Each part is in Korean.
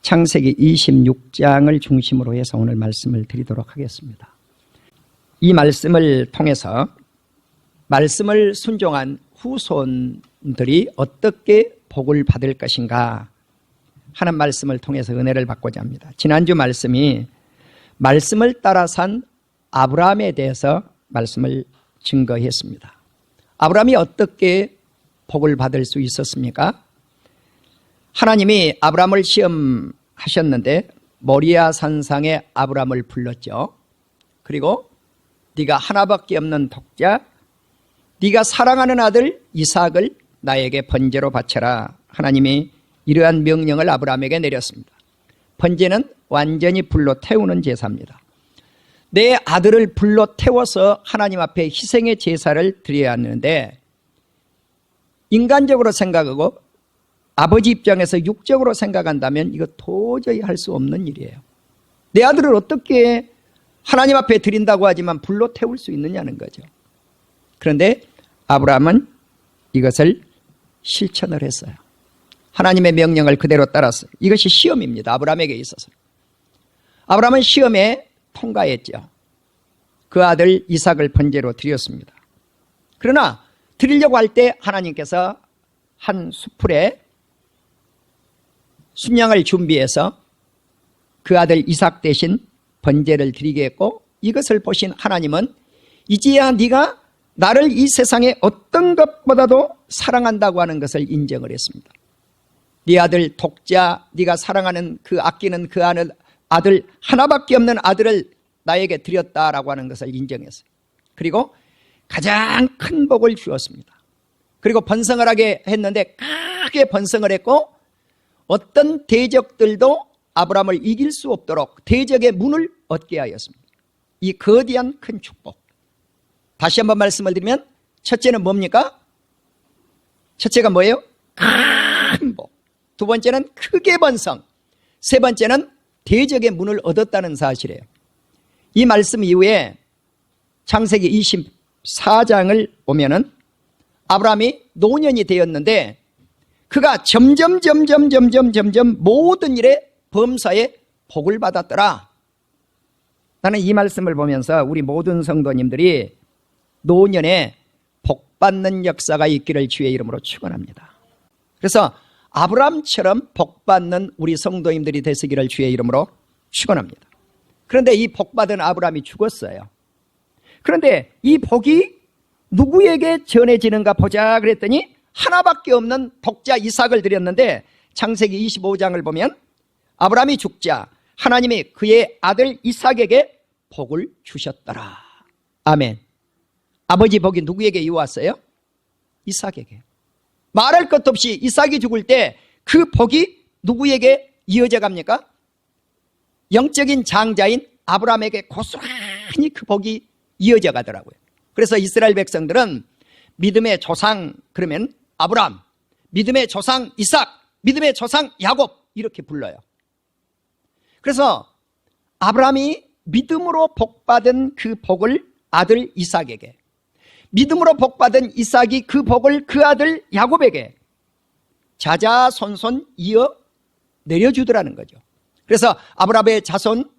창세기 26장을 중심으로 해서 오늘 말씀을 드리도록 하겠습니다. 이 말씀을 통해서 말씀을 순종한 후손들이 어떻게 복을 받을 것인가 하는 말씀을 통해서 은혜를 받고자 합니다. 지난주 말씀이 말씀을 따라 산 아브라함에 대해서 말씀을 증거했습니다. 아브라함이 어떻게 복을 받을 수 있었습니까? 하나님이 아브라함을 시험하셨는데 모리아 산상에 아브라함을 불렀죠. 그리고 네가 하나밖에 없는 독자, 네가 사랑하는 아들 이삭을 나에게 번제로 바쳐라. 하나님이 이러한 명령을 아브라함에게 내렸습니다. 번제는 완전히 불로 태우는 제사입니다. 내 아들을 불로 태워서 하나님 앞에 희생의 제사를 드려야 하는데 인간적으로 생각하고 아버지 입장에서 육적으로 생각한다면 이거 도저히 할 수 없는 일이에요. 내 아들을 어떻게 하나님 앞에 드린다고 하지만 불로 태울 수 있느냐는 거죠. 그런데 아브라함은 이것을 실천을 했어요. 하나님의 명령을 그대로 따랐어요. 이것이 시험입니다. 아브라함에게 있어서. 아브라함은 시험에 통과했죠. 그 아들 이삭을 번제로 드렸습니다. 그러나 드리려고 할 때 하나님께서 한 수풀에 순양을 준비해서 그 아들 이삭 대신 번제를 드리게 했고 이것을 보신 하나님은 이제야 네가 나를 이 세상의 어떤 것보다도 사랑한다고 하는 것을 인정을 했습니다. 네 아들 독자, 네가 사랑하는 그 아끼는 그 아들 하나밖에 없는 아들을 나에게 드렸다라고 하는 것을 인정했어요. 그리고 가장 큰 복을 주었습니다. 그리고 번성을 하게 했는데 크게 번성을 했고 어떤 대적들도 아브라함을 이길 수 없도록 대적의 문을 얻게 하였습니다. 이 거대한 큰 축복. 다시 한번 말씀을 드리면 첫째는 뭡니까? 첫째가 뭐예요? 큰 복. 두 번째는 크게 번성. 세 번째는 대적의 문을 얻었다는 사실이에요. 이 말씀 이후에 창세기 24장을 보면은 아브라함이 노년이 되었는데 그가 점점 모든 일에 범사에 복을 받았더라. 나는 이 말씀을 보면서 우리 모든 성도님들이 노년에 복받는 역사가 있기를 주의 이름으로 축원합니다. 그래서 아브라함처럼 복받는 우리 성도님들이 되시기를 주의 이름으로 축원합니다. 그런데 이 복받은 아브라함이 죽었어요. 그런데 이 복이 누구에게 전해지는가 보자 그랬더니 하나밖에 없는 독자 이삭을 드렸는데 창세기 25장을 보면 아브라함이 죽자 하나님이 그의 아들 이삭에게 복을 주셨더라. 아멘. 아버지 복이 누구에게 이어왔어요? 이삭에게. 말할 것도 없이 이삭이 죽을 때 그 복이 누구에게 이어져 갑니까? 영적인 장자인 아브라함에게 고스란히 그 복이 이어져 가더라고요. 그래서 이스라엘 백성들은 믿음의 조상 그러면 아브라함, 믿음의 조상 이삭, 믿음의 조상 야곱 이렇게 불러요. 그래서 아브라함이 믿음으로 복받은 그 복을 아들 이삭에게, 믿음으로 복받은 이삭이 그 복을 그 아들 야곱에게 자자손손 이어 내려주더라는 거죠. 그래서 아브라함의 자손,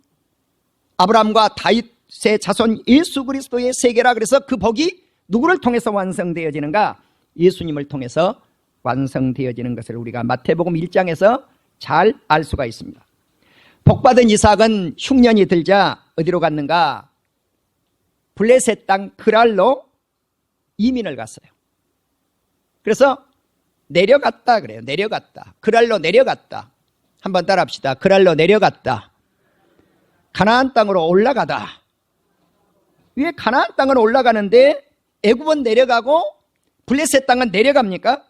아브라함과 다윗의 자손 예수 그리스도의 세계라 그래서 그 복이 누구를 통해서 완성되어지는가? 예수님을 통해서 완성되어지는 것을 우리가 마태복음 1장에서 잘 알 수가 있습니다. 복받은 이삭은 흉년이 들자 어디로 갔는가? 블레셋 땅 그랄로 이민을 갔어요. 그래서 내려갔다 그래요. 내려갔다. 그랄로 내려갔다. 한번 따라합시다. 그랄로 내려갔다. 가나안 땅으로 올라가다. 왜 가나안 땅으로 올라가는데 애굽은 내려가고 블레셋 땅은 내려갑니까?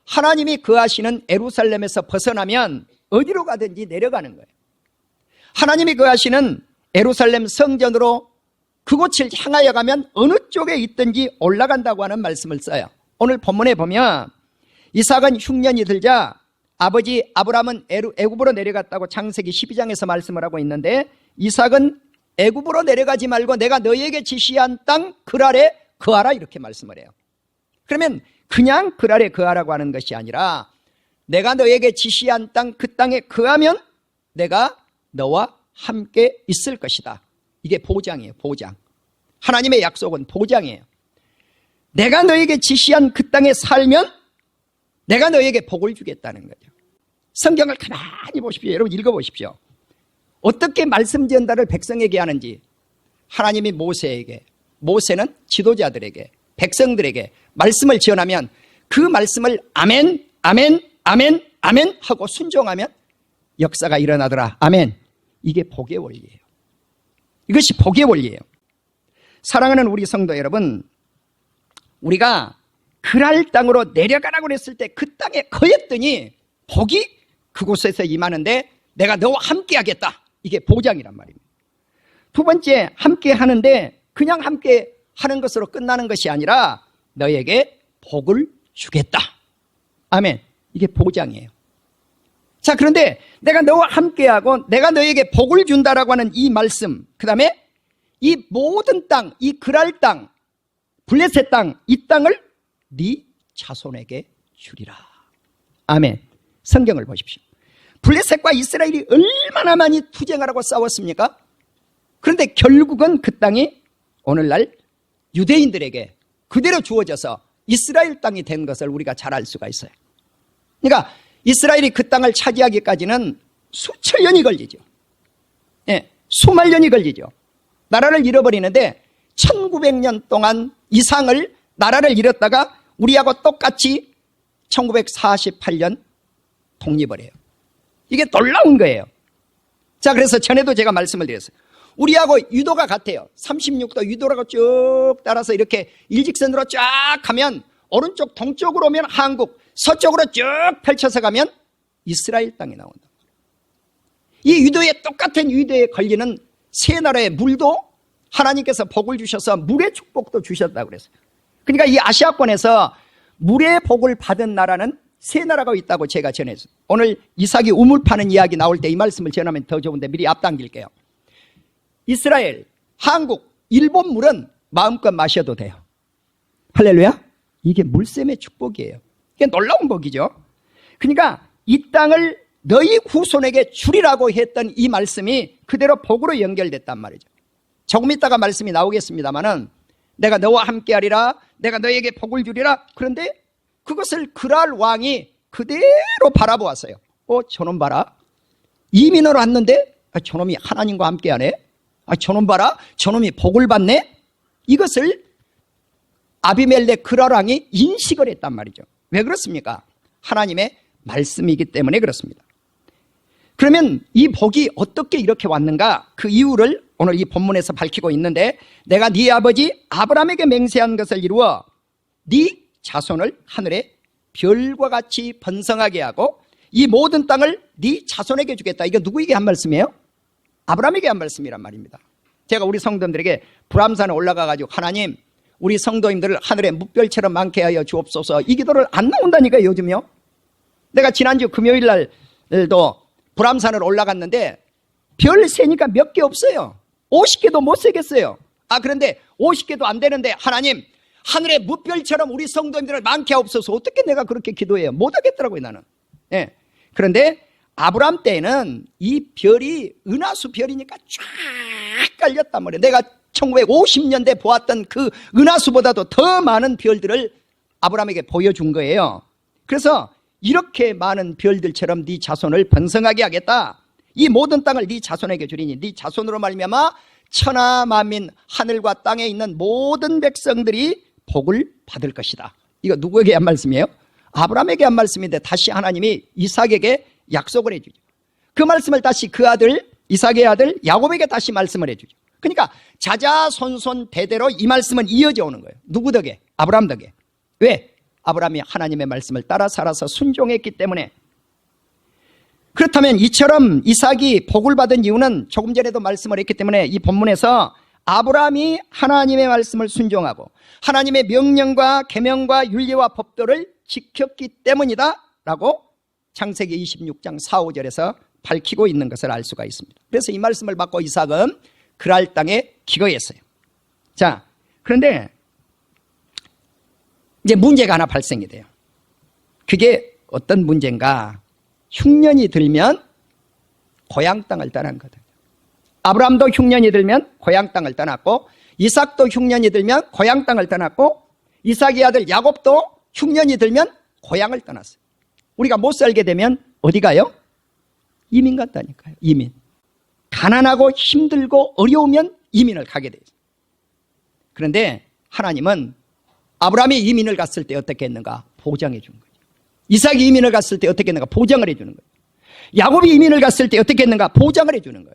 하나님이 거하시는 예루살렘에서 벗어나면 어디로 가든지 내려가는 거예요. 하나님이 거하시는 예루살렘 성전으로 그곳을 향하여 가면 어느 쪽에 있든지 올라간다고 하는 말씀을 써요. 오늘 본문에 보면 이삭은 흉년이 들자 아버지 아브라함은 애굽으로 내려갔다고 창세기 12장에서 말씀을 하고 있는데, 이삭은 애굽으로 내려가지 말고 내가 너희에게 지시한 땅 그랄에 거하라 이렇게 말씀을 해요. 그러면 그냥 그랄에 거하라고 하는 것이 아니라 내가 너희에게 지시한 땅 그 땅에 거하면 내가 너와 함께 있을 것이다. 이게 보장이에요. 보장. 하나님의 약속은 보장이에요. 내가 너에게 지시한 그 땅에 살면 내가 너에게 복을 주겠다는 거죠. 성경을 가만히 보십시오. 여러분 읽어보십시오. 어떻게 말씀 전달을 백성에게 하는지. 하나님이 모세에게, 모세는 지도자들에게, 백성들에게 말씀을 전하면 그 말씀을 아멘, 아멘, 아멘, 아멘 하고 순종하면 역사가 일어나더라. 아멘. 이게 복의 원리예요. 이것이 복의 원리예요. 사랑하는 우리 성도 여러분, 우리가 그랄 땅으로 내려가라고 했을 때 그 땅에 거했더니 복이 그곳에서 임하는데 내가 너와 함께 하겠다. 이게 보장이란 말입니다. 두 번째, 함께 하는데 그냥 함께 하는 것으로 끝나는 것이 아니라 너에게 복을 주겠다. 아멘. 이게 보장이에요. 자, 그런데 내가 너와 함께하고 내가 너에게 복을 준다라고 하는 이 말씀, 그 다음에 이 모든 땅, 이 그랄 땅, 블레셋 땅, 이 땅을 네 자손에게 주리라. 아멘. 성경을 보십시오. 블레셋과 이스라엘이 얼마나 많이 투쟁을 하고 싸웠습니까? 그런데 결국은 그 땅이 오늘날 유대인들에게 그대로 주어져서 이스라엘 땅이 된 것을 우리가 잘 알 수가 있어요. 그러니까 이스라엘이 그 땅을 차지하기까지는 수천 년이 걸리죠. 예, 수만 년이 걸리죠. 나라를 잃어버리는데 1900년 동안 이상을 나라를 잃었다가 우리하고 똑같이 1948년 독립을 해요. 이게 놀라운 거예요. 자, 그래서 전에도 제가 말씀을 드렸어요. 우리하고 유도가 같아요. 36도 유도라고 쭉 따라서 이렇게 일직선으로 쫙 가면 오른쪽 동쪽으로 오면 한국, 서쪽으로 쭉 펼쳐서 가면 이스라엘 땅이 나온다. 이 유도에 똑같은 유도에 걸리는 세 나라의 물도 하나님께서 복을 주셔서 물의 축복도 주셨다고 그랬어요. 그러니까 이 아시아권에서 물의 복을 받은 나라는 세 나라가 있다고 제가 전했어요. 오늘 이삭이 우물 파는 이야기 나올 때 이 말씀을 전하면 더 좋은데 미리 앞당길게요. 이스라엘, 한국, 일본 물은 마음껏 마셔도 돼요. 할렐루야. 이게 물샘의 축복이에요. 이게 놀라운 복이죠. 그러니까 이 땅을 너희 후손에게 주리라고 했던 이 말씀이 그대로 복으로 연결됐단 말이죠. 조금 있다가 말씀이 나오겠습니다마는 내가 너와 함께하리라, 내가 너에게 복을 주리라. 그런데 그것을 그랄 왕이 그대로 바라보았어요. 저놈 봐라. 이민으로 왔는데 저놈이 하나님과 함께하네. 저놈 봐라. 저놈이 복을 받네. 이것을 아비멜렉 그랄 왕이 인식을 했단 말이죠. 왜 그렇습니까? 하나님의 말씀이기 때문에 그렇습니다. 그러면 이 복이 어떻게 이렇게 왔는가? 그 이유를 오늘 이 본문에서 밝히고 있는데, 내가 네 아버지 아브라함에게 맹세한 것을 이루어 네 자손을 하늘의 별과 같이 번성하게 하고 이 모든 땅을 네 자손에게 주겠다. 이게 누구에게 한 말씀이에요? 아브라함에게 한 말씀이란 말입니다. 제가 우리 성도님들에게 불암산에 올라가가지고 하나님, 우리 성도님들을 하늘의 뭇별처럼 많게 하여 주옵소서, 이 기도를 안 나온다니까요, 요즘요. 내가 지난주 금요일 날도 불암산을 올라갔는데 별 세니까 몇 개 없어요. 50개도 못 세겠어요. 그런데 50개도 안 되는데 하나님, 하늘의 뭇별처럼 우리 성도님들을 많게 하옵소서. 어떻게 내가 그렇게 기도해요? 못 하겠더라고요, 나는. 예. 그런데 아브라함 때에는 이 별이 은하수 별이니까 쫙 깔렸단 말이에요. 내가 1950년대 보았던 그 은하수보다도 더 많은 별들을 아브라함에게 보여준 거예요. 그래서 이렇게 많은 별들처럼 네 자손을 번성하게 하겠다. 이 모든 땅을 네 자손에게 주리니 네 자손으로 말미암아 천하 만민 하늘과 땅에 있는 모든 백성들이 복을 받을 것이다. 이거 누구에게 한 말씀이에요? 아브라함에게 한 말씀인데 다시 하나님이 이삭에게 약속을 해주죠. 그 말씀을 다시 그 아들 이삭의 아들 야곱에게 다시 말씀을 해주죠. 그러니까 자자손손 대대로 이 말씀은 이어져 오는 거예요. 누구 덕에? 아브라함 덕에. 왜? 아브라함이 하나님의 말씀을 따라 살아서 순종했기 때문에. 그렇다면 이처럼 이삭이 복을 받은 이유는 조금 전에도 말씀을 했기 때문에 이 본문에서 아브라함이 하나님의 말씀을 순종하고 하나님의 명령과 계명과 윤리와 법도를 지켰기 때문이다 라고 창세기 26장 4, 5절에서 밝히고 있는 것을 알 수가 있습니다. 그래서 이 말씀을 받고 이삭은 그랄 땅에 기거했어요. 자, 그런데 이제 문제가 하나 발생이 돼요. 그게 어떤 문제인가? 흉년이 들면 고향 땅을 떠난 거다. 아브라함도 흉년이 들면 고향 땅을 떠났고, 이삭도 흉년이 들면 고향 땅을 떠났고, 이삭의 아들 야곱도 흉년이 들면 고향을 떠났어요. 우리가 못 살게 되면 어디 가요? 이민 갔다니까요. 이민. 가난하고 힘들고 어려우면 이민을 가게 돼요. 그런데 하나님은 아브라함이 이민을 갔을 때 어떻게 했는가? 보장해 준 거예요. 이삭이 이민을 갔을 때 어떻게 했는가? 보장을 해 주는 거예요. 야곱이 이민을 갔을 때 어떻게 했는가? 보장을 해 주는 거예요.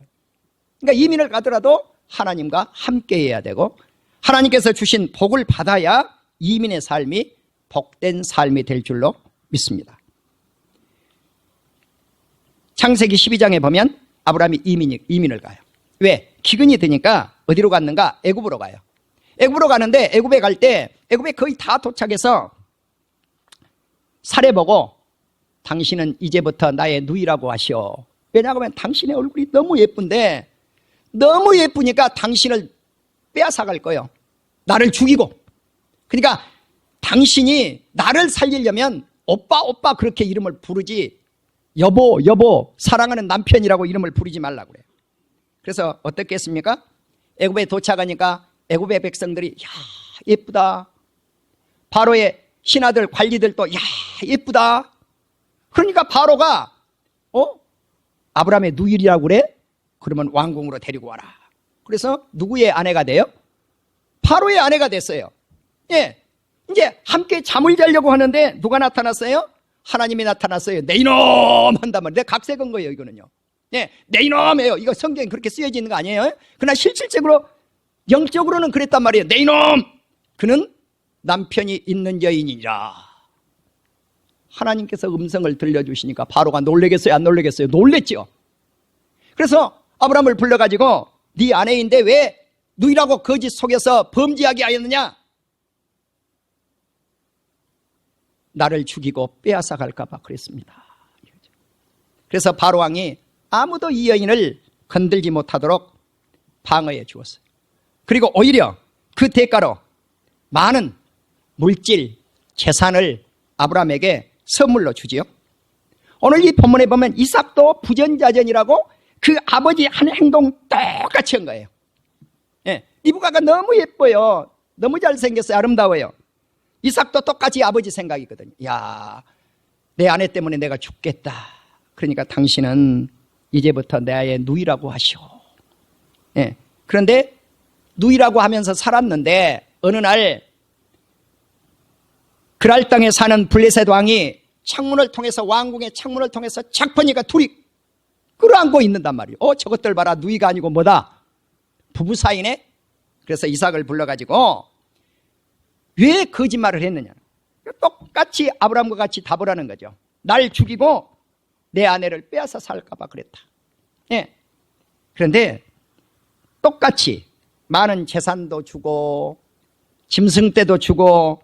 그러니까 이민을 가더라도 하나님과 함께 해야 되고, 하나님께서 주신 복을 받아야 이민의 삶이 복된 삶이 될 줄로 믿습니다. 창세기 12장에 보면 아브라함이 이민을 가요. 왜? 기근이 드니까 어디로 갔는가? 애굽으로 가요. 애굽으로 가는데, 애굽에 갈 때 애굽에 거의 다 도착해서 살해보고, 당신은 이제부터 나의 누이라고 하시오. 왜냐하면 당신의 얼굴이 너무 예쁜데, 너무 예쁘니까 당신을 빼앗아갈 거예요. 나를 죽이고. 그러니까 당신이 나를 살리려면 오빠 오빠 그렇게 이름을 부르지, 여보 여보 사랑하는 남편이라고 이름을 부르지 말라고 그래요. 그래서 어떻게 했습니까? 애굽에 도착하니까 애굽의 백성들이 야 예쁘다, 바로의 신하들 관리들도 야 예쁘다. 그러니까 바로가 아브라함의 누이라고 그래? 그러면 왕궁으로 데리고 와라. 그래서 누구의 아내가 돼요? 바로의 아내가 됐어요. 예, 이제 함께 잠을 자려고 하는데 누가 나타났어요? 하나님이 나타났어요. 내 이놈 한다면 내 각색한 거예요, 이거는요. 예, 내 이놈이에요. 이거 성경에 그렇게 쓰여져 있는 거 아니에요? 그러나 실질적으로 영적으로는 그랬단 말이에요. 내 이놈! 그는 남편이 있는 여인이니라. 하나님께서 음성을 들려주시니까 바로가 놀라겠어요, 안 놀라겠어요? 놀랬죠. 그래서 아브라함을 불러가지고 네 아내인데 왜 누이라고 거짓 속여서 범죄하게 하였느냐? 나를 죽이고 빼앗아 갈까 봐 그랬습니다. 그래서 바로 왕이 아무도 이 여인을 건들지 못하도록 방어해 주었어요. 그리고 오히려 그 대가로 많은 물질, 재산을 아브라함에게 선물로 주지요. 오늘 이 본문에 보면 이삭도 부전자전이라고 그 아버지 한 행동 똑같이 한 거예요. 예, 리브가가 너무 예뻐요. 너무 잘생겼어요. 아름다워요. 이삭도 똑같이 아버지 생각이거든요. 야, 내 아내 때문에 내가 죽겠다. 그러니까 당신은 이제부터 내 누이라고 하시오. 예, 그런데 누이라고 하면서 살았는데 어느 날 그랄 땅에 사는 블레셋 왕이 창문을 통해서, 왕궁의 창문을 통해서 착 보니까 둘이 끌어안고 있는단 말이에요. 저것들 봐라, 누이가 아니고 뭐다? 부부 사이네? 그래서 이삭을 불러가지고 왜 거짓말을 했느냐? 똑같이 아브라함과 같이 답을 하는 거죠. 날 죽이고 내 아내를 빼앗아 살까 봐 그랬다. 예. 그런데 똑같이 많은 재산도 주고 짐승떼도 주고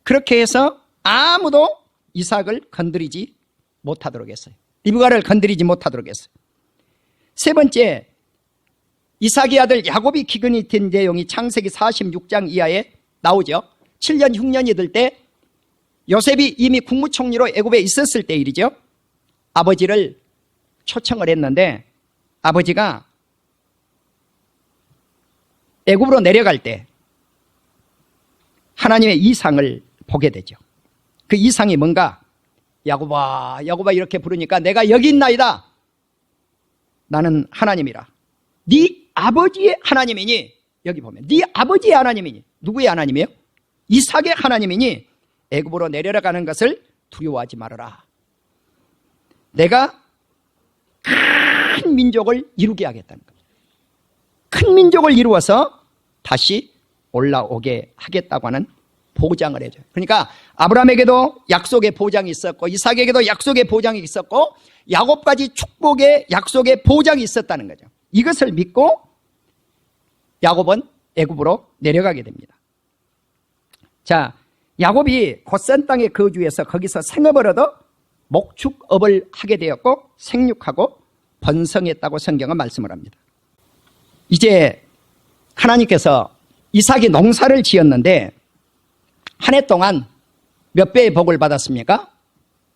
그렇게 해서 아무도 이삭을 건드리지 못하도록 했어요. 리브가를 건드리지 못하도록 했어요. 세 번째, 이삭의 아들 야곱이 기근이 된 내용이 창세기 46장 이하에 나오죠. 7년 흉년이 들 때 요셉이 이미 국무총리로 애굽에 있었을 때 일이죠. 아버지를 초청을 했는데 아버지가 애굽으로 내려갈 때 하나님의 이상을 보게 되죠. 그 이상이 뭔가? 야곱아, 야곱아 이렇게 부르니까 내가 여기 있나이다. 나는 하나님이라. 네 아버지의 하나님이니, 여기 보면 네 아버지의 하나님이니, 누구의 하나님이에요? 이삭의 하나님이니 애굽으로 내려가는 것을 두려워하지 말아라. 내가 큰 민족을 이루게 하겠다는 겁니다. 큰 민족을 이루어서 다시 올라오게 하겠다고 하는 보장을 해줘요. 그러니까 아브라함에게도 약속의 보장이 있었고 이삭에게도 약속의 보장이 있었고 야곱까지 축복의 약속의 보장이 있었다는 거죠. 이것을 믿고 야곱은 애굽으로 내려가게 됩니다. 자, 야곱이 고센 땅에 거주해서 거기서 생업을 얻어 목축업을 하게 되었고 생육하고 번성했다고 성경은 말씀을 합니다. 이제 하나님께서 이삭이 농사를 지었는데 한 해 동안 몇 배의 복을 받았습니까?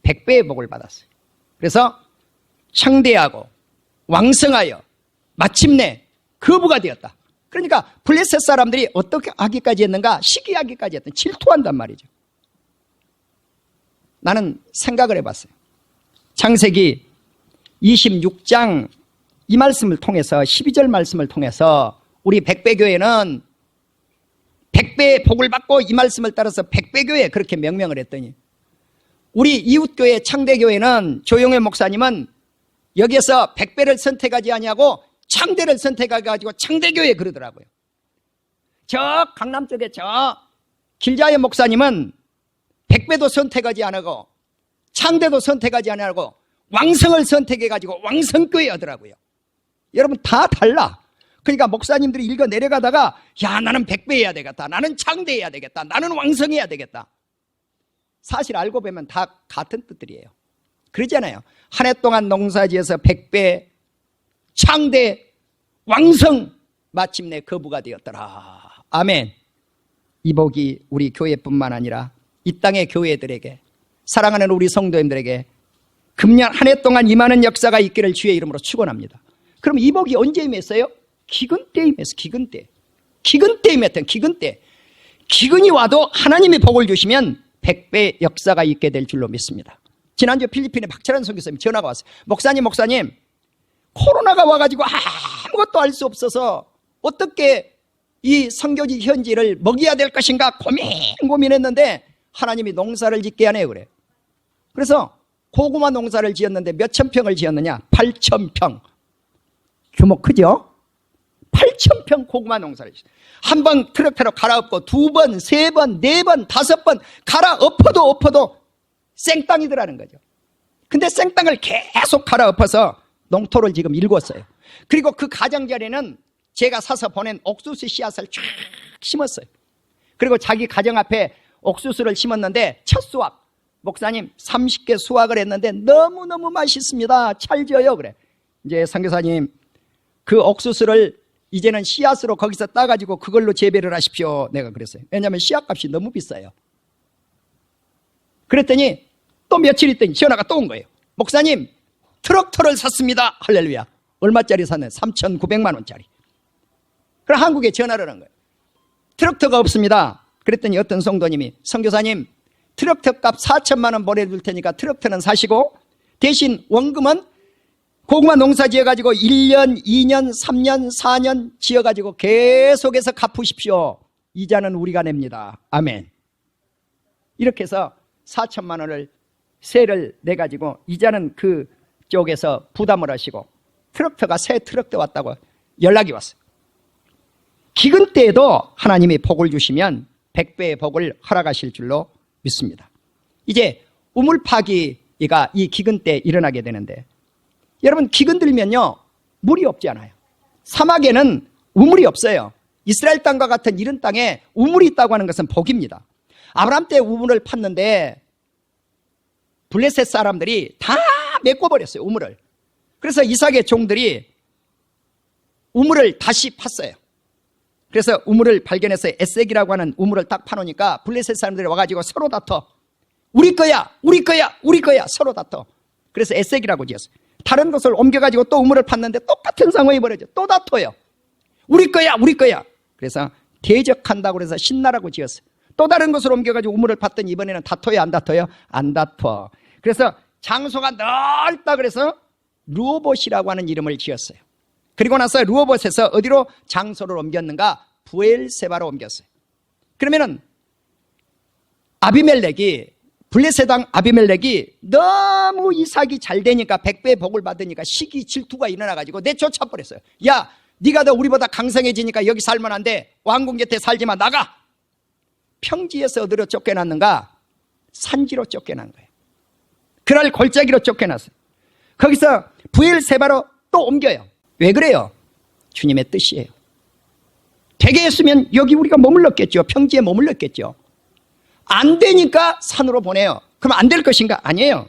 100배의 복을 받았어요. 그래서 창대하고 왕성하여 마침내 거부가 되었다. 그러니까 블레셋 사람들이 어떻게 하기까지 했는가? 시기하기까지 했던, 질투한단 말이죠. 나는 생각을 해봤어요. 창세기 26장 이 말씀을 통해서 12절 말씀을 통해서 우리 백배교회는 100배의 복을 받고 이 말씀을 따라서 백배교회 그렇게 명명을 했더니 우리 이웃교회 창대교회는 조용회 목사님은 여기에서 100배를 선택하지 아니하고 창대를 선택해가지고 창대교회 그러더라고요. 저 강남 쪽에 저 길자의 목사님은 100배도 선택하지 않고 창대도 선택하지 않고 왕성을 선택해가지고 왕성교회 하더라고요. 여러분 다 달라. 그러니까 목사님들이 읽어 내려가다가 야 나는 100배 해야 되겠다. 나는 창대해야 되겠다. 나는 왕성해야 되겠다. 사실 알고 보면 다 같은 뜻들이에요. 그러잖아요. 한 해 동안 농사지어서 100배 창대 왕성 마침내 거부가 되었더라. 아멘. 이 복이 우리 교회뿐만 아니라 이 땅의 교회들에게 사랑하는 우리 성도님들에게 금년 한 해 동안 임하는 역사가 있기를 주의 이름으로 축원합니다. 그럼 이 복이 언제 임했어요? 기근 때 임했어. 기근 때. 기근 때 임했던 기근 때. 기근이 와도 하나님이 복을 주시면 100배 역사가 있게 될 줄로 믿습니다. 지난주 필리핀에 박철환 선교사님 전화가 왔어요. 목사님 코로나가 와가지고 아무것도 알 수 없어서 어떻게 이 선교지 현지를 먹여야 될 것인가 고민했는데 하나님이 농사를 짓게 하네요. 그래. 그래서 고구마 농사를 지었는데 몇천 평을 지었느냐? 8,000평. 규모 크죠? 8,000평 고구마 농사를 지었어요. 한 번 트럭터로 갈아엎고 두 번, 세 번, 네 번, 다섯 번 갈아엎어도 생땅이더라는 거죠. 근데 생땅을 계속 갈아엎어서 농토를 지금 일궜어요. 그리고 그 가장자리에는 제가 사서 보낸 옥수수 씨앗을 쫙 심었어요. 그리고 자기 가정 앞에 옥수수를 심었는데 첫 수확, 목사님 30개 수확을 했는데 너무너무 맛있습니다. 찰져요. 그래. 이제 선교사님 그 옥수수를 이제는 씨앗으로 거기서 따가지고 그걸로 재배를 하십시오. 내가 그랬어요. 왜냐하면 씨앗값이 너무 비싸요. 그랬더니 또 며칠 있더니 전화가 또 온 거예요. 목사님 트럭터를 샀습니다. 할렐루야. 얼마짜리 샀네? 3,900만 원짜리. 그럼 한국에 전화를 한 거예요. 트럭터가 없습니다. 그랬더니 어떤 성도님이 선교사님 트럭터 값 4천만 원 보내줄 테니까 트럭터는 사시고 대신 원금은 고구마 농사 지어가지고 1년, 2년, 3년, 4년 지어가지고 계속해서 갚으십시오. 이자는 우리가 냅니다. 아멘. 이렇게 해서 4천만 원을 세를 내가지고 이자는 그 쪽에서 부담을 하시고 트럭터가 새 트럭터 왔다고 연락이 왔어요. 기근 때에도 하나님이 복을 주시면 100배의 복을 허락하실 줄로 믿습니다. 이제 우물 파기가 이 기근 때 일어나게 되는데 여러분 기근 들면요 물이 없잖아요. 사막에는 우물이 없어요. 이스라엘 땅과 같은 이런 땅에 우물이 있다고 하는 것은 복입니다. 아브라함 때 우물을 팠는데 블레셋 사람들이 다 메꿔버렸어요. 우물을. 그래서 이삭의 종들이 우물을 다시 팠어요. 그래서 우물을 발견해서 에색이라고 하는 우물을 딱 파놓으니까 블레셋 사람들이 와가지고 서로 다퉈. 우리 거야 서로 다퉈. 그래서 에색이라고 지었어요. 다른 곳을 옮겨가지고 또 우물을 팠는데 똑같은 상황이 벌어져. 또 다퉈요. 우리 거야. 그래서 대적한다고 해서 신나라고 지었어요. 또 다른 곳을 옮겨가지고 우물을 팠더니 이번에는 다퉈요 안 다퉈요? 안 다퉈. 그래서 장소가 넓다 그래서 르호봇이라고 하는 이름을 지었어요. 그리고 나서 르호봇에서 어디로 장소를 옮겼는가? 부엘세바로 옮겼어요. 그러면은 블레셋 왕 아비멜렉이 너무 이삭이 잘 되니까 100배의 복을 받으니까 시기 질투가 일어나가지고 내쫓아버렸어요. 야 네가 더 우리보다 강성해지니까 여기 살면 안 돼. 왕궁 곁에 살지마. 나가. 평지에서 어디로 쫓겨났는가? 산지로 쫓겨난 거예요. 그날 골짜기로 쫓겨났어요. 거기서 부엘세바로 또 옮겨요. 왜 그래요? 주님의 뜻이에요. 되게 했으면 여기 우리가 머물렀겠죠. 평지에 머물렀겠죠. 안 되니까 산으로 보내요. 그럼 안 될 것인가? 아니에요.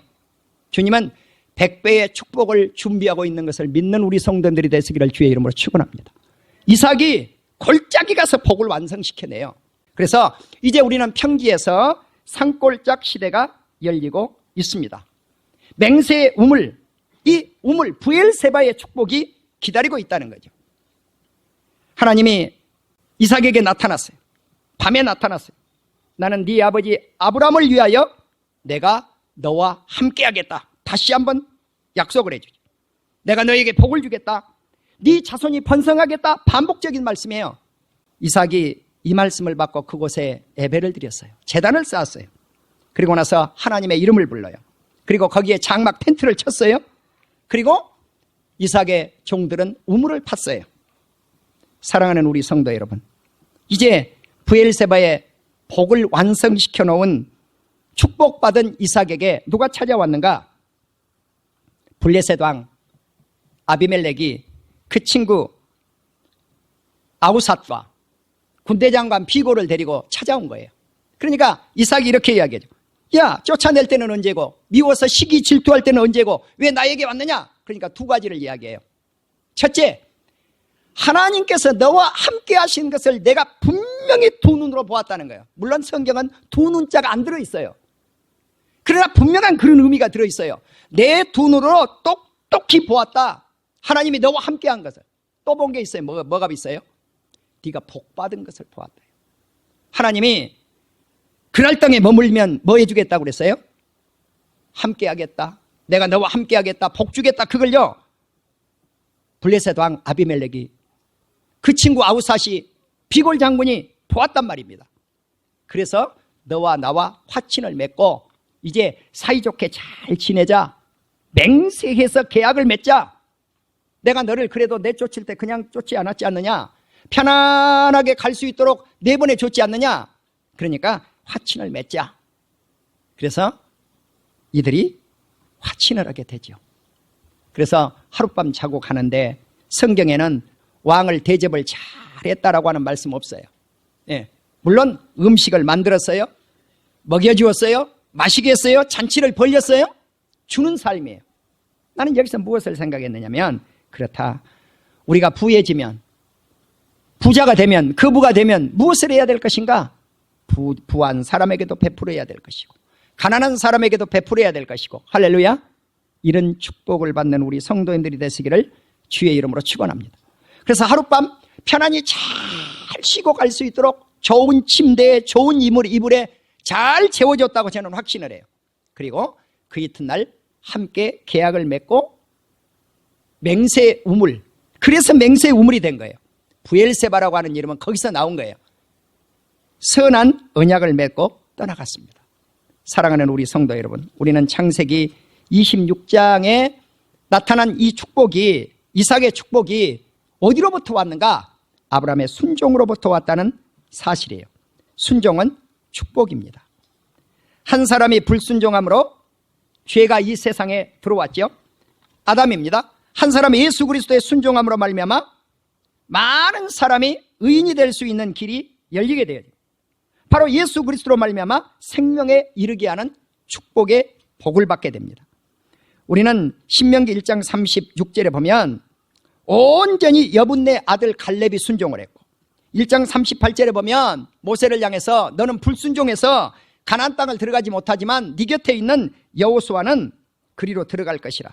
주님은 100배의 축복을 준비하고 있는 것을 믿는 우리 성도들이 되시기를 주의 이름으로 축원합니다. 이삭이 골짜기 가서 복을 완성시켜내요. 그래서 이제 우리는 평지에서 산골짝 시대가 열리고 있습니다. 맹세의 우물, 이 우물 브엘세바의 축복이 기다리고 있다는 거죠. 하나님이 이삭에게 나타났어요. 밤에 나타났어요. 나는 네 아버지 아브라함을 위하여 내가 너와 함께하겠다. 다시 한번 약속을 해주죠. 내가 너에게 복을 주겠다. 네 자손이 번성하겠다. 반복적인 말씀이에요. 이삭이 이 말씀을 받고 그곳에 예배를 드렸어요. 제단을 쌓았어요. 그리고 나서 하나님의 이름을 불러요. 그리고 거기에 장막 텐트를 쳤어요. 그리고 이삭의 종들은 우물을 팠어요. 사랑하는 우리 성도 여러분, 이제 브엘세바의 복을 완성시켜 놓은 축복받은 이삭에게 누가 찾아왔는가? 블레셋 왕 아비멜렉이 그 친구 아우삿과 군대장관 비고를 데리고 찾아온 거예요. 그러니까 이삭이 이렇게 이야기하죠. 야, 쫓아낼 때는 언제고, 미워서 시기 질투할 때는 언제고, 왜 나에게 왔느냐? 그러니까 두 가지를 이야기해요. 첫째, 하나님께서 너와 함께 하신 것을 내가 분명히 두 눈으로 보았다는 거예요. 물론 성경은 두 눈자가 안 들어있어요. 그러나 분명한 그런 의미가 들어있어요. 내 두 눈으로 똑똑히 보았다. 하나님이 너와 함께 한 것을. 또 본 게 있어요. 뭐가 있어요? 네가 복받은 것을 보았다. 하나님이 그날 땅에 머물면 뭐 해주겠다고 그랬어요? 함께 하겠다. 내가 너와 함께 하겠다. 복 주겠다. 그걸요, 블레셋 왕 아비멜렉이, 그 친구 아우삿이, 비골 장군이 보았단 말입니다. 그래서 너와 나와 화친을 맺고 이제 사이좋게 잘 지내자. 맹세해서 계약을 맺자. 내가 너를 그래도 내쫓을 때 그냥 쫓지 않았지 않느냐? 편안하게 갈 수 있도록 내보내줬지 않느냐? 그러니까 화친을 맺자. 그래서 이들이 화친을 하게 되죠. 그래서 하룻밤 자고 가는데 성경에는 왕을 대접을 잘했다라고 하는 말씀 없어요. 예, 물론 음식을 만들었어요. 먹여주었어요. 마시게 했어요. 잔치를 벌렸어요. 주는 삶이에요. 나는 여기서 무엇을 생각했느냐면, 그렇다. 우리가 부해지면, 부자가 되면, 거부가 되면 무엇을 해야 될 것인가? 부한 사람에게도 베풀어야 될 것이고, 가난한 사람에게도 베풀어야 될 것이고, 할렐루야. 이런 축복을 받는 우리 성도인들이 되시기를 주의 이름으로 축원합니다. 그래서 하룻밤 편안히 잘 쉬고 갈 수 있도록 좋은 침대에, 좋은 이불에 잘 재워줬다고 저는 확신을 해요. 그리고 그 이튿날 함께 계약을 맺고 맹세 우물, 그래서 맹세 우물이 된 거예요. 브엘세바라고 하는 이름은 거기서 나온 거예요. 선한 언약을 맺고 떠나갔습니다. 사랑하는 우리 성도 여러분, 우리는 창세기 26장에 나타난 이 축복이, 이삭의 축복이 어디로부터 왔는가? 아브라함의 순종으로부터 왔다는 사실이에요. 순종은 축복입니다. 한 사람이 불순종함으로 죄가 이 세상에 들어왔죠. 아담입니다. 한 사람이 예수 그리스도의 순종함으로 말미암아 많은 사람이 의인이 될 수 있는 길이 열리게 돼요. 바로 예수 그리스도로 말미암아 생명에 이르게 하는 축복의 복을 받게 됩니다. 우리는 신명기 1장 36절에 보면 온전히 여분네 아들 갈렙이 순종을 했고, 1장 38절에 보면 모세를 향해서 너는 불순종해서 가나안 땅을 들어가지 못하지만 네 곁에 있는 여호수아는 그리로 들어갈 것이라.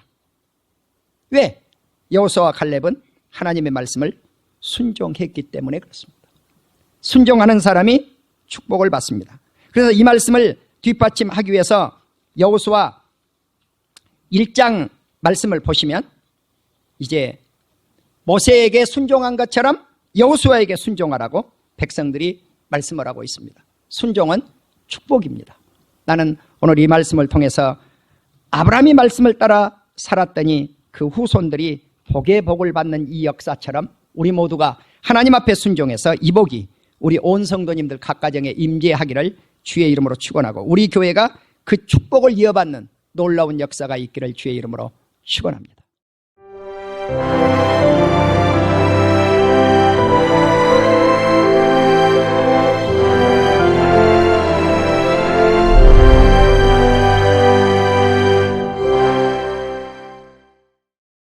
왜? 여호수아와 갈렙은 하나님의 말씀을 순종했기 때문에 그렇습니다. 순종하는 사람이 축복을 받습니다. 그래서 이 말씀을 뒷받침하기 위해서 여호수아 1장 말씀을 보시면 이제 모세에게 순종한 것처럼 여호수아에게 순종하라고 백성들이 말씀을 하고 있습니다. 순종은 축복입니다. 나는 오늘 이 말씀을 통해서 아브라함이 말씀을 따라 살았더니 그 후손들이 복의 복을 받는 이 역사처럼 우리 모두가 하나님 앞에 순종해서 이 복이 우리 온 성도님들 각 가정에 임재하기를 주의 이름으로 축원하고, 우리 교회가 그 축복을 이어받는 놀라운 역사가 있기를 주의 이름으로 축원합니다.